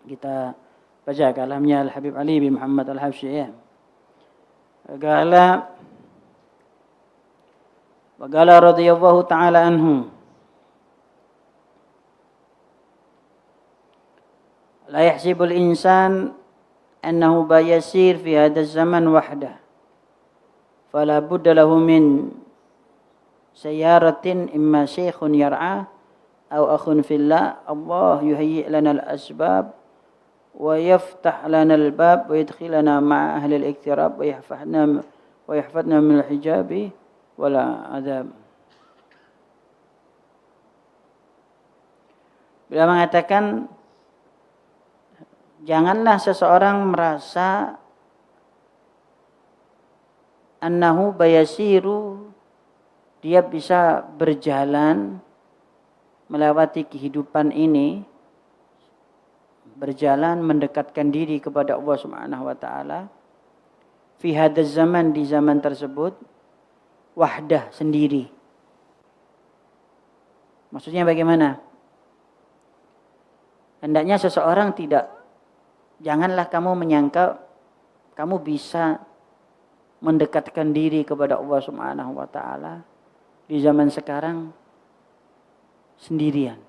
Kita baca kalamnya Al-Habib Ali bin Muhammad Al-Habsyi ya. Qala radhiyallahu ta'ala anhu la yahsibul insan annahu bayasir fi hadha zaman wahdah fala budda lahu min sayyaratin imma shaykhun yar'a aw akhun fillah Allah yuhayyi' lana al-asbab wa yaftah lana al-bab wa yadkhilana ma'a ahli al-iktirab wa yahfadna min al-hijabi wala adab. Beliau mengatakan janganlah seseorang merasa annahu bayasiru, dia bisa berjalan melewati kehidupan ini, berjalan mendekatkan diri kepada Allah Subhanahu wa taala fi hadzal zaman, di zaman tersebut, wahdah, sendiri. Maksudnya bagaimana? Hendaknya seseorang janganlah kamu menyangka kamu bisa mendekatkan diri kepada Allah Subhanahu wa taala di zaman sekarang sendirian.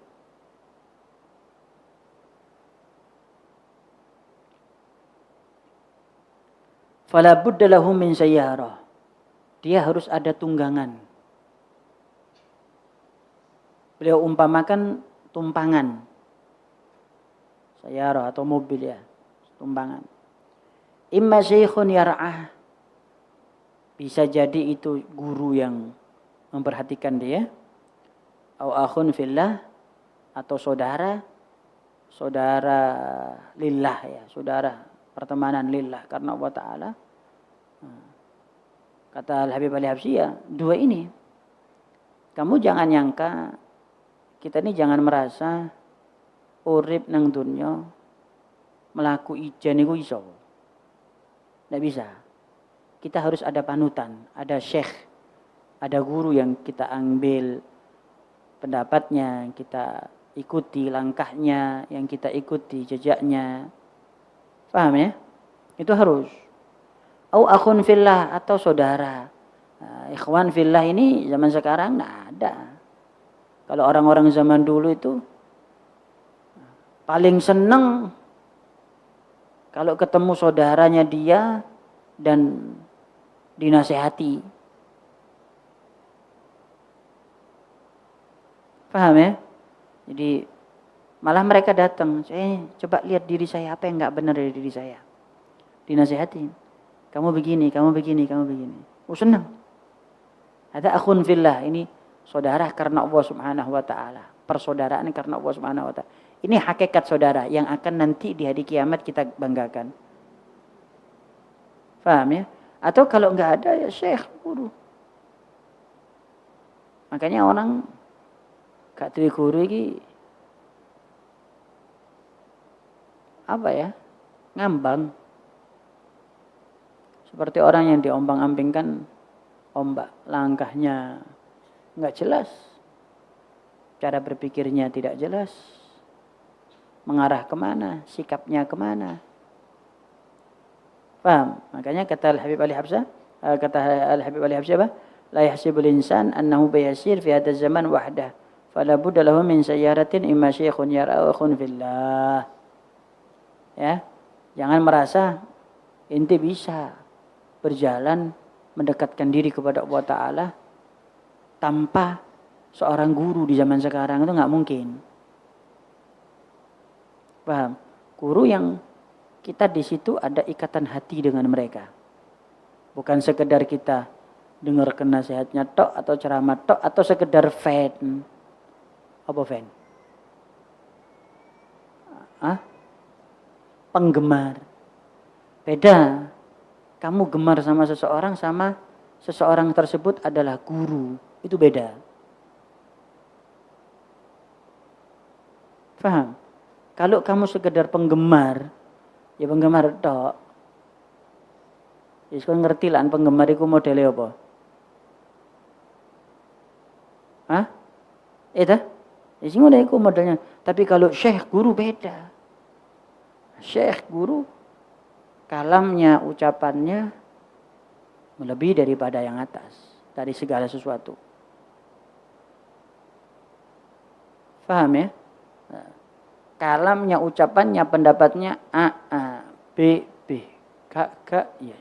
Fala budda lahu min sayyarah. Dia harus ada tunggangan. Beliau umpamakan tumpangan. Sayyarah atau mobil ya, tumpangan. Imma syekhun yar'ah. Bisa jadi itu guru yang memperhatikan dia. Au akhun fillah, atau saudara lillah ya, saudara pertemanan lillah karena Allah Ta'ala. Kata Al-Habib Ali Habsyi ya, dua ini. Kamu jangan nyangka, kita ini jangan merasa urip nang dunya melaku ijen iku iso. Nggak bisa. Kita harus ada panutan, ada syekh, ada guru yang kita ambil pendapatnya, yang kita ikuti langkahnya, yang kita ikuti jejaknya. Paham ya? Itu harus. Au akhun fillah, atau saudara. Ikhwan fillah ini zaman sekarang enggak ada. Kalau orang-orang zaman dulu itu paling seneng kalau ketemu saudaranya dia dan dinasehati. Paham ya? Jadi malah mereka datang, saya coba lihat diri saya, apa yang enggak benar dari diri saya. Dinasehati. Kamu begini, kamu begini, kamu begini. Oh senang. Ada akhun fillah, ini saudara karena Allah Subhanahu wa taala. Persaudaraan karena Allah Subhanahu wa taala. Ini hakikat saudara yang akan nanti di hari kiamat kita banggakan. Paham ya? Atau kalau enggak ada ya syekh, guru. Makanya orang gak duwe guru iki apa ya? Ngambang. Seperti orang yang diombang-ambingkan ombak, langkahnya enggak jelas. Cara berpikirnya tidak jelas. Mengarah kemana, sikapnya kemana. Paham? Makanya kata Al-Habib Ali Habsyi, apa? La yahsibul insan annahu bayasir fi hadzal zaman wahdah. Fala budda lahu min sayyaratin imma syekhun yar'a akhun fillah. Ya. Jangan merasa ente bisa berjalan mendekatkan diri kepada Allah Ta'ala tanpa seorang guru di zaman sekarang, itu enggak mungkin. Paham? Guru yang kita di situ ada ikatan hati dengan mereka. Bukan sekedar kita dengarkan nasihatnya tok atau ceramah tok atau sekedar fan. Apa fan? Penggemar. Beda. Kamu gemar sama seseorang tersebut adalah guru. Itu beda. Paham? Kalau kamu sekedar penggemar, ya penggemar tok. Ya kau ngerti lah penggemar itu modelnya apa? Itu? Ya sing ngono iku modelnya. Tapi kalau syekh guru beda. Syekh, guru, kalamnya, ucapannya melebihi daripada yang atas, dari segala sesuatu. Paham ya? Nah, kalamnya, ucapannya, pendapatnya A, B, K, ya.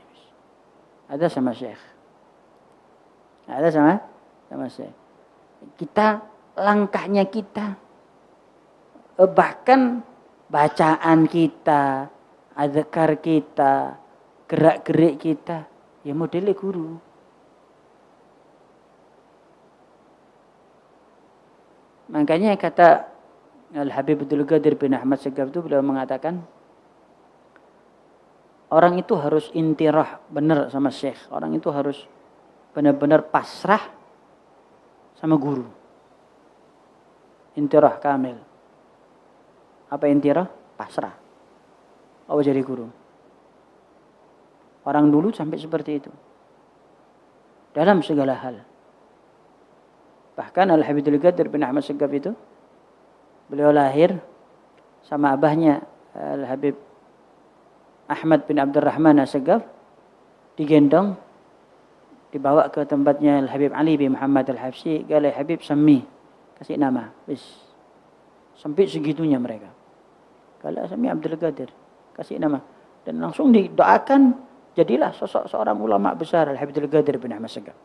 Ada sama Syekh. Ada sama Syekh. Kita, langkahnya kita, bahkan bacaan kita, azkar kita, gerak-gerik kita, ya modelnya guru. Makanya kata Al-Habib Abdul Qadir bin Ahmad Segaf itu, beliau mengatakan orang itu harus intirah benar sama Syekh. Orang itu harus benar-benar pasrah sama guru. Intirah kamil. Apa intirah? Pasrah. Oh, jadi guru. Orang dulu sampai seperti itu. Dalam segala hal. Bahkan Al-Habib Abdul Qadir bin Ahmad Segaf itu, beliau lahir sama abahnya Al-Habib Ahmad bin Abdurrahman As-Segaf, digendong, dibawa ke tempatnya Al-Habib Ali bin Muhammad Al-Habsyi. Galai Habib Sami, kasih nama. Wis. Sampai segitunya mereka. Kalau Sami Abdul Qadir, kasih nama. Dan langsung didoakan, jadilah sosok seorang ulama besar Al-Habib Abdul Qadir bin Ahmad Segaf.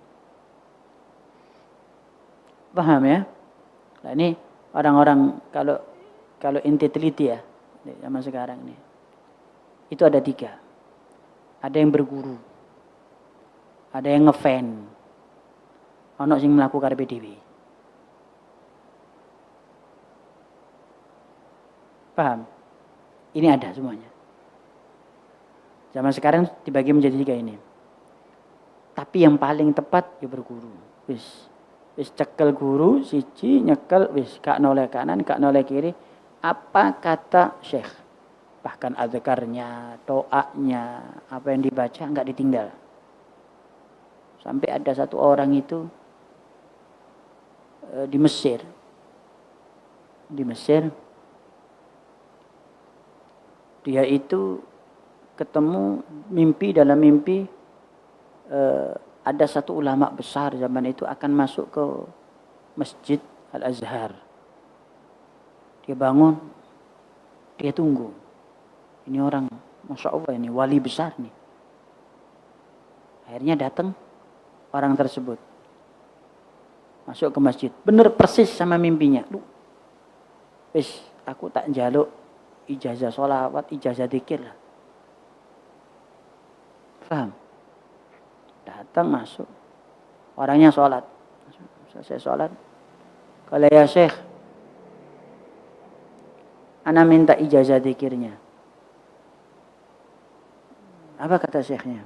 Paham ya? Nah, ini orang-orang kalau inti teliti ya, zaman sekarang ini. Itu ada 3. Ada yang berguru. Ada yang ngefan. Ono sing mlaku karepe dhewe. Paham? Ini ada semuanya. Zaman sekarang dibagi menjadi 3 ini. Tapi yang paling tepat ya berguru. Wis cekel guru, siji nyekel, wis gak noleh kanan, gak noleh kiri. Apa kata Syekh? Bahkan azkarnya, doanya, apa yang dibaca enggak ditinggal. Sampai ada satu orang itu di Mesir. Dia itu ketemu dalam mimpi ada satu ulama besar zaman itu akan masuk ke Masjid Al-Azhar. Dia bangun, dia tunggu. Ini orang, Masya Allah, ini wali besar nih. Akhirnya datang orang tersebut. Masuk ke masjid. Bener persis sama mimpinya. Wis, aku tak njaluk ijazah sholawat, ijazah dzikir lah. Paham? Datang masuk. Orangnya sholat. Selesai sholat. Kalau ya Syekh, ana minta ijazah dzikirnya. Apa kata Syekhnya?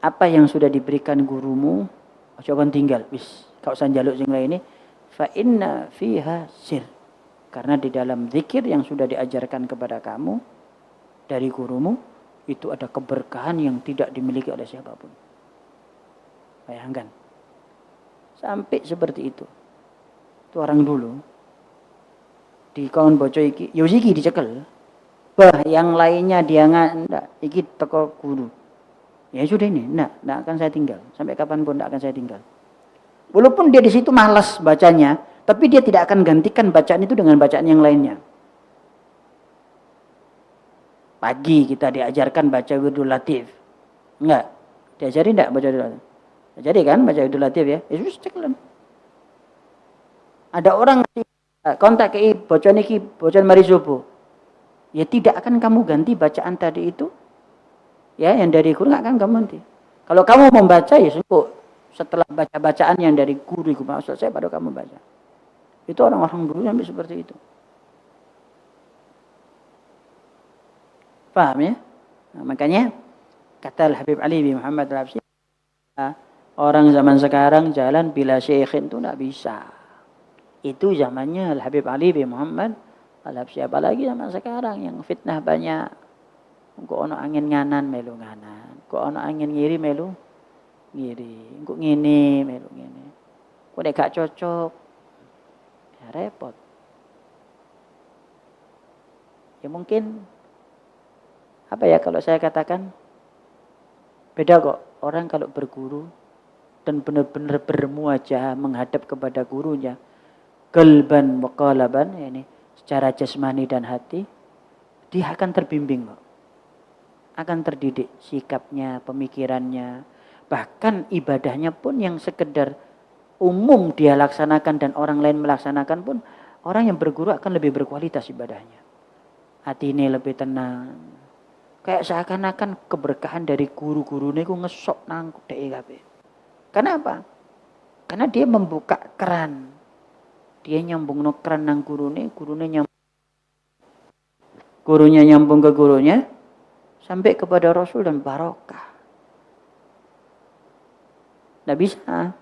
Apa yang sudah diberikan gurumu, coba tinggal. Wis, kau usah njaluk sing lain ini. Fa inna fiha sir. Karena di dalam zikir yang sudah diajarkan kepada kamu dari gurumu, itu ada keberkahan yang tidak dimiliki oleh siapapun. Bayangkan. Sampai seperti itu. Itu orang dulu. Di kawan boco iki, Yosiki dicekel. Bah, yang lainnya dia enggak, iki teko guru. Ya sudah ini, enggak akan saya tinggal. Sampai kapanpun enggak akan saya tinggal. Walaupun dia di situ malas bacanya, tapi dia tidak akan gantikan bacaan itu dengan bacaan yang lainnya. Pagi kita diajarkan baca Wirdul Latif. Enggak. Diajari enggak baca Wirdul Latif? Diajari kan baca Wirdul Latif ya? Ya sudah ceklan. Ada orang kontak ke bocor niki, bocor mari subuh. Ya tidak akan kamu ganti bacaan tadi itu. Ya, yang dari guru enggak akan kamu ganti. Kalau kamu membaca ya sungguh setelah baca bacaan yang dari guru itu maksud saya baru kamu baca. Itu orang-orang dulu sampai seperti itu. Paham ya? Nah, makanya kata Al-Habib Ali bin Muhammad Al-Habsyi, orang zaman sekarang jalan bila syekhin itu enggak bisa. Itu zamannya Al-Habib Ali bin Muhammad Al-Habsyi. Apalagi zaman sekarang yang fitnah banyak. Kok ono angin nganan melu nganan. Kok ono angin ngiri melu ngiri. Kok ngene melu ngene. Kok nek gak cocok. Ya repot. Ya mungkin apa ya kalau saya katakan beda kok orang kalau berguru dan benar-benar bermuajah menghadap kepada gurunya qalban wa qalaban, ini secara jasmani dan hati, dia akan terbimbing kok. Akan terdidik sikapnya, pemikirannya, bahkan ibadahnya pun yang sekedar umum dia laksanakan dan orang lain melaksanakan pun, orang yang berguru akan lebih berkualitas ibadahnya. Hati ini lebih tenang. Kayak seakan-akan keberkahan dari guru-guru ini ku ngesok nang dhek kabeh. Kenapa? Karena dia membuka keran. Dia nyambung no keran nang gurune gurunya nyambung ke gurunya sampai kepada Rasul dan barokah. Nggak bisa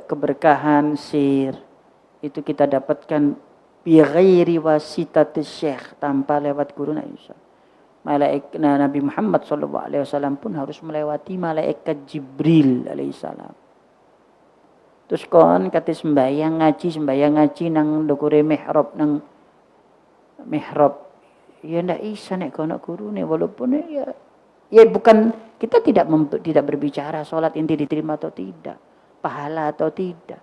keberkahan sir itu kita dapatkan bi ghairi wasitatis syekh, tanpa lewat guru Nabi. Nabi Muhammad SAW pun harus melewati malaikat Jibril alaihissalam. Terus kon kate sembayang ngaji nang ndukure mihrab nang mihrab. Ya ndak isa nek kono gurune walaupun ya bukan kita tidak berbicara salat inti diterima atau tidak, pahala atau tidak.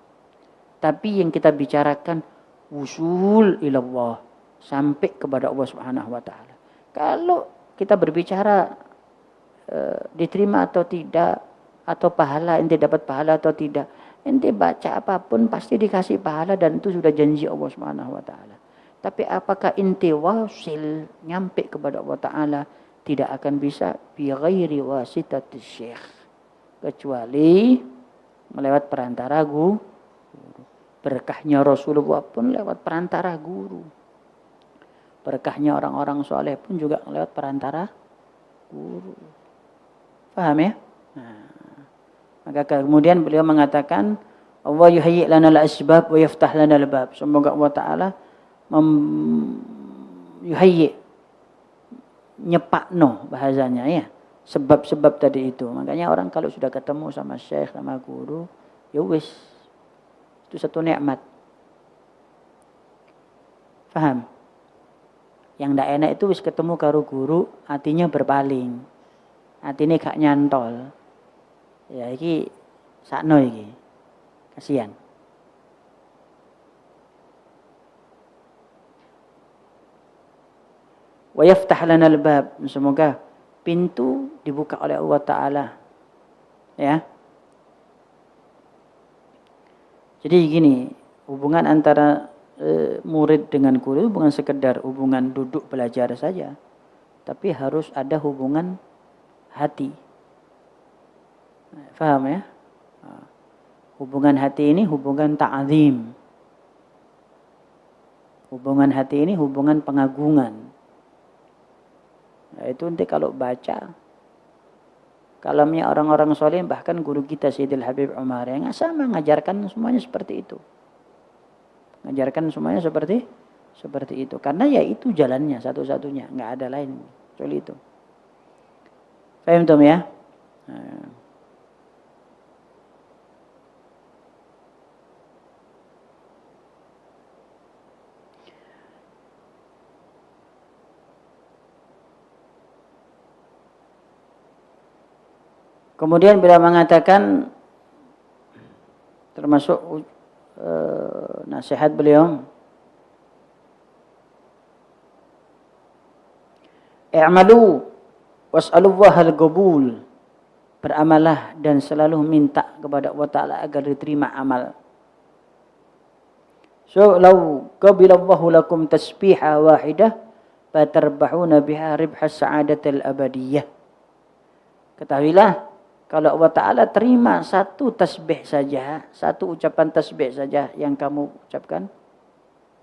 Tapi yang kita bicarakan wusul ilallah, sampai kepada Allah Subhanahu wa taala. Kalau kita berbicara diterima atau tidak, atau pahala, ente dapat pahala atau tidak, ente baca apapun pasti dikasih pahala dan itu sudah janji Allah Subhanahu wa taala. Tapi apakah ente wasil nyampe kepada Allah taala, tidak akan bisa bi ghairi wasitatis syekh, kecuali melewat perantara guru. Berkahnya Rasulullah pun lewat perantara guru. Berkahnya orang-orang soleh pun juga lewat perantara guru. Paham ya? Nah, maka kemudian beliau mengatakan, Allah yuhayyi' lana al-asbab wa yaftah lana al-bab. Semoga Allah Ta'ala yuhayyi' nyepakno bahasanya ya. Sebab-sebab tadi itu. Makanya orang kalau sudah ketemu sama syekh, sama guru, ya wis. Itu satu nikmat. Paham? Yang ndak enak itu wis ketemu karo guru, hatinya berpaling. Hatine gak nyantol. Ya iki sakno iki. Kasihan. Wa yaftah lana al-bab. Semoga pintu dibuka oleh Allah Ta'ala. Ya. Jadi gini, hubungan antara murid dengan guru bukan sekedar hubungan duduk belajar saja, tapi harus ada hubungan hati. Faham ya? Hubungan hati ini hubungan ta'zim. Hubungan hati ini hubungan pengagungan. Nah, itu nanti kalau baca kalamnya orang-orang soleh, bahkan guru kita Sayyidil Habib Umar yang sama mengajarkan semuanya seperti itu. Mengajarkan semuanya seperti itu. Karena ya itu jalannya satu-satunya, nggak ada lain kecuali itu. Paham Tom ya? Nah. Kemudian bila mengatakan termasuk nasihat beliau, i'malu was'alullahal qabul, beramalah dan selalu minta kepada Allah Ta'ala agar diterima amal. So law qabilallahu lakum tasbiha wahidah fatarbahuna biha ribhas sa'adatil abadiyah. Ketahuilah, kalau Allah Ta'ala terima satu tasbih saja, satu ucapan tasbih saja yang kamu ucapkan,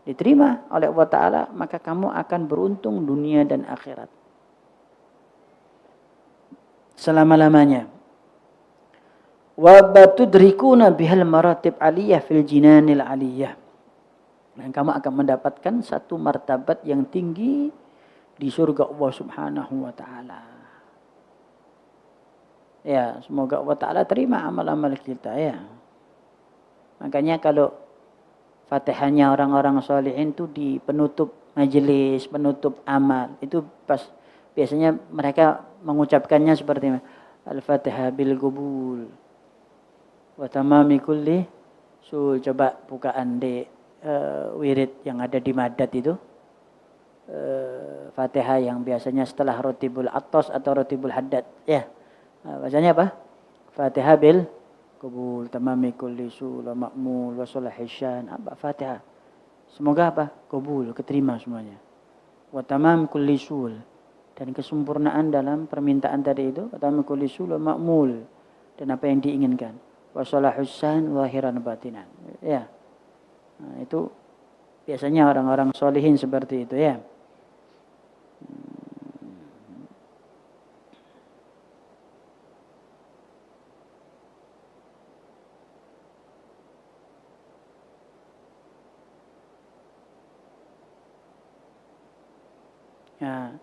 diterima oleh Allah Ta'ala, maka kamu akan beruntung dunia dan akhirat. Selama-lamanya. Wa batudrikuna bihal maratib aliyah fil jinanil aliyah. Dan kamu akan mendapatkan satu martabat yang tinggi di surga Allah Subhanahu wa Ta'ala. Ya, semoga Allah Ta'ala terima amal-amal kita ya. Makanya kalau Fatihahnya orang-orang sholihin itu di penutup majelis, penutup amal. Itu pas biasanya mereka mengucapkannya seperti Al-Fatihah bil qubul wa tamami kulli sul. Coba bukaan di wirid yang ada di Madad itu. Fatihah yang biasanya setelah rotibul atos atau rotibul haddad. Ya. Bacanya apa? Fatihah bil qubul tamami kulli sul wa ma'mul wa sulahisyan. Apa Fatihah? Semoga apa? Qubul, keterima semuanya. Wa tamam kulli sul. Dan kesempurnaan dalam permintaan tadi itu, wa tamam kulli sul wa ma'mul. Dan apa yang diinginkan. Wa sulahisyan zahiran batinan. Ya. Nah, itu biasanya orang-orang solihin seperti itu ya. Ya.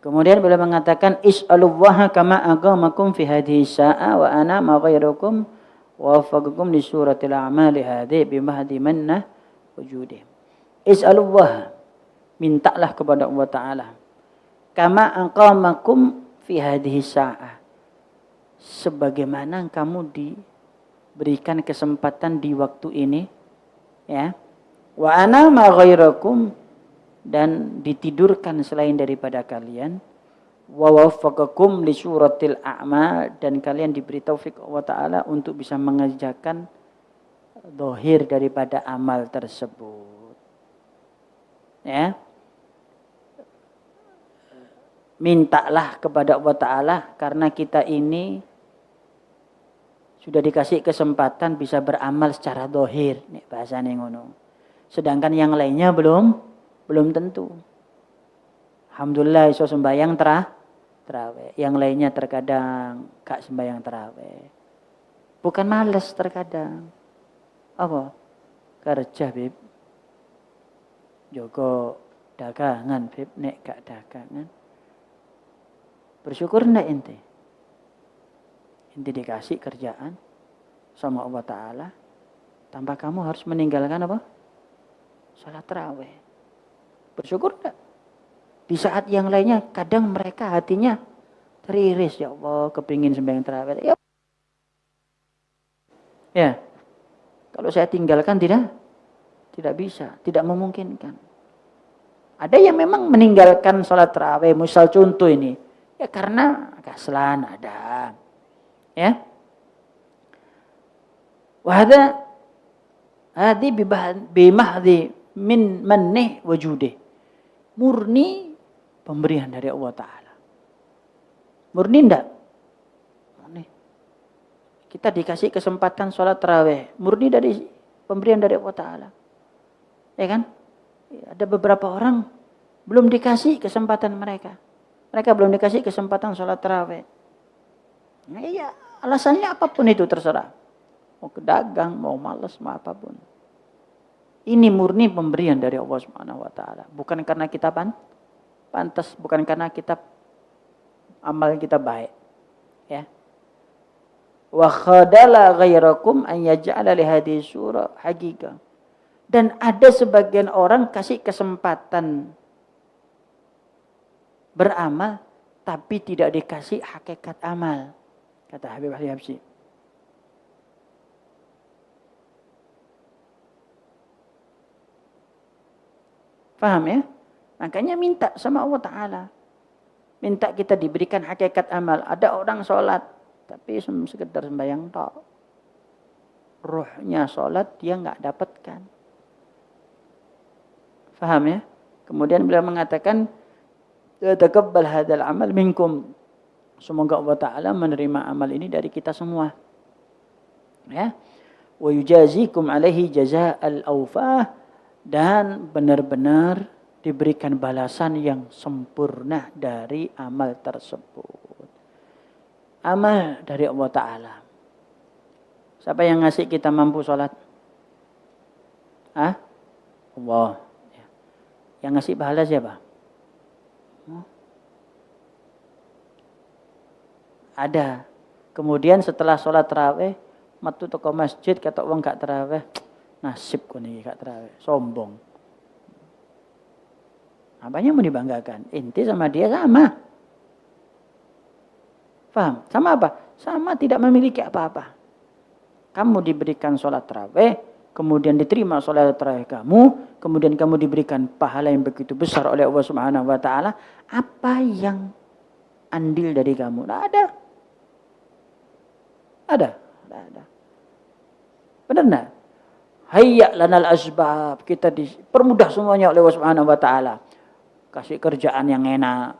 Kemudian beliau mengatakan is'alullaha kama aqamakum fi hadhihi sa'a wa ana ma ghairukum wa wafaqakum li suratil a'mali hadhi bi mahdi manna wujudih. Is'alullah, mintalah kepada Allah Ta'ala. Kama aqamakum fi hadhihi sa'ah. Sebagaimana kamu diberikan kesempatan di waktu ini. Ya. Wa ana ma ghairakum, dan ditidurkan selain daripada kalian. Wa waffaqakum li suratil a'mal, dan kalian diberi taufik Allah Ta'ala untuk bisa mengerjakan zahir daripada amal tersebut. Ya. Mintalah kepada Allah Ta'ala karena kita ini sudah dikasih kesempatan bisa beramal secara zahir. Nih bahasanya ngono. Sedangkan yang lainnya belum tentu. Alhamdulillah iso sembahyang terawih. Yang lainnya terkadang gak sembahyang terawih. Bukan malas terkadang. Apa? Kerja, Bib. Jogo dagangan, Bib. Nek gak dagangan. Bersyukur enggak ente? Ente dikasih kerjaan sama Allah Ta'ala. Tanpa kamu harus meninggalkan apa? Salat tarawih. Bersyukur enggak? Di saat yang lainnya kadang mereka hatinya teriris. Ya Allah, kepingin sembahyang tarawih. Ya. Kalau saya tinggalkan tidak bisa, tidak memungkinkan. Ada yang memang meninggalkan salat tarawih, misal contoh ini, ya karena kasalan ada. Ya. Wa hadi bimahdi min mannih wujudih. Murni pemberian dari Allah Ta'ala. Murni enggak? Murni. Kita dikasih kesempatan sholat tarawih. Murni dari pemberian dari Allah Ta'ala. Ya kan? Ada beberapa orang belum dikasih kesempatan mereka. Mereka belum dikasih kesempatan sholat tarawih. Nah, iya, alasannya apapun itu terserah. Mau kedagang, mau malas, mau apapun. Ini murni pemberian dari Allah Subhanahu wa Ta'ala. Bukan karena kita pantas, bukan karena kita amal kita baik. Ya. Wa khadala ghairakum an yaj'ala li hadhihi surah haqiqah. Dan ada sebagian orang kasih kesempatan beramal tapi tidak dikasih hakikat amal, kata Habib Ali Habsyi. Paham ya? Makanya minta sama Allah Ta'ala. Minta kita diberikan hakikat amal. Ada orang sholat, tapi sekedar sembahyang tok. Ruhnya sholat dia nggak dapatkan. Paham ya? Kemudian beliau mengatakan, taqabbal hadzal amal minkum. Semoga Allah Ta'ala menerima amal ini dari kita semua. Ya. Wa yujazikum alaihi jazaa'al awfah. Dan benar-benar diberikan balasan yang sempurna dari amal tersebut. Amal dari Allah Ta'ala. Siapa yang ngasih kita mampu sholat? Allah. Yang ngasih pahala siapa? Ada. Kemudian setelah sholat tarawih, metu toko masjid kata uang gak tarawih. Nasib ko nih gak tarawih, sombong. Apanya mau dibanggakan? Ente sama dia sama. Paham? Sama apa? Sama tidak memiliki apa-apa. Kamu diberikan sholat tarawih, kemudian diterima sholat tarawih kamu, kemudian kamu diberikan pahala yang begitu besar oleh Allah Subhanahu wa taala. Apa yang andil dari kamu? Tidak ada. Ada. Tidak ada. Benar enggak? Hayya lanal asbab. Kita dipermudah semuanya oleh Allah Subhanahu wa taala. Kasih kerjaan yang enak.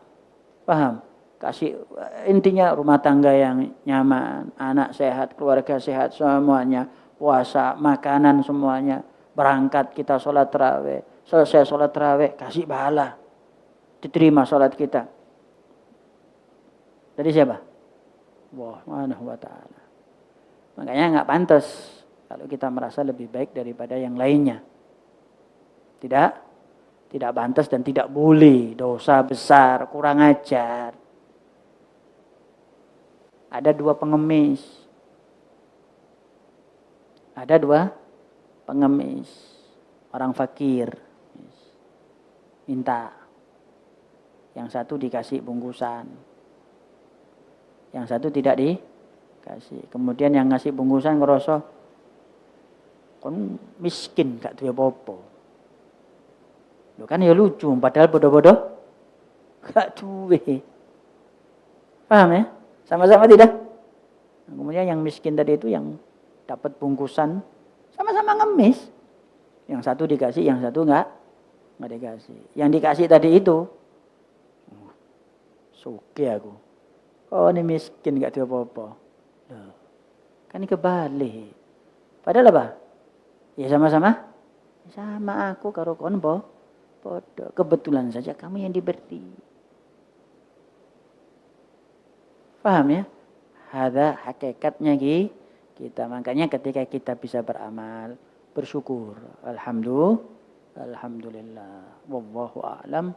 Paham? Kasih intinya rumah tangga yang nyaman, anak sehat, keluarga sehat semuanya, puasa, makanan semuanya, berangkat kita sholat tarawih, selesai sholat tarawih kasih pahala, diterima sholat kita. Dari siapa? Allah Subhanahu wa taala. Makanya nggak pantas kalau kita merasa lebih baik daripada yang lainnya. Tidak pantas dan tidak boleh, dosa besar, kurang ajar. Ada dua pengemis. Orang fakir. Minta. Yang satu dikasih bungkusan. Yang satu tidak dikasih. Kemudian yang ngasih bungkusan ngerasa kon miskin gak duwe apa-apa. Loh kan ya lucu, padahal bodoh-bodoh gak duwe. Paham ya? Sama-sama tidak? Nah, kemudian yang miskin tadi itu yang dapat bungkusan sama-sama ngemis. Yang satu dikasih, yang satu enggak dikasih. Yang dikasih tadi itu suke aku. Oh ini miskin enggak ada apa-apa. Loh, kan ini kebalik. Padahal apa? Ya sama-sama. Sama aku karo kon bodoh. Kebetulan saja kamu yang diberi. Paham ya? Ada hakikatnya kita. Makanya ketika kita bisa beramal, bersyukur. Alhamdulillah. Wallahu a'lam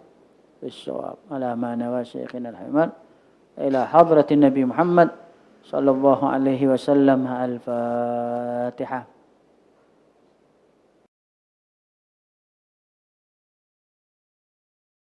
bissawab. Ala ma nawa syekhina al-Ahmad. Ila hadratin Nabi Muhammad sallallahu alaihi wasallam. Al-Fatihah.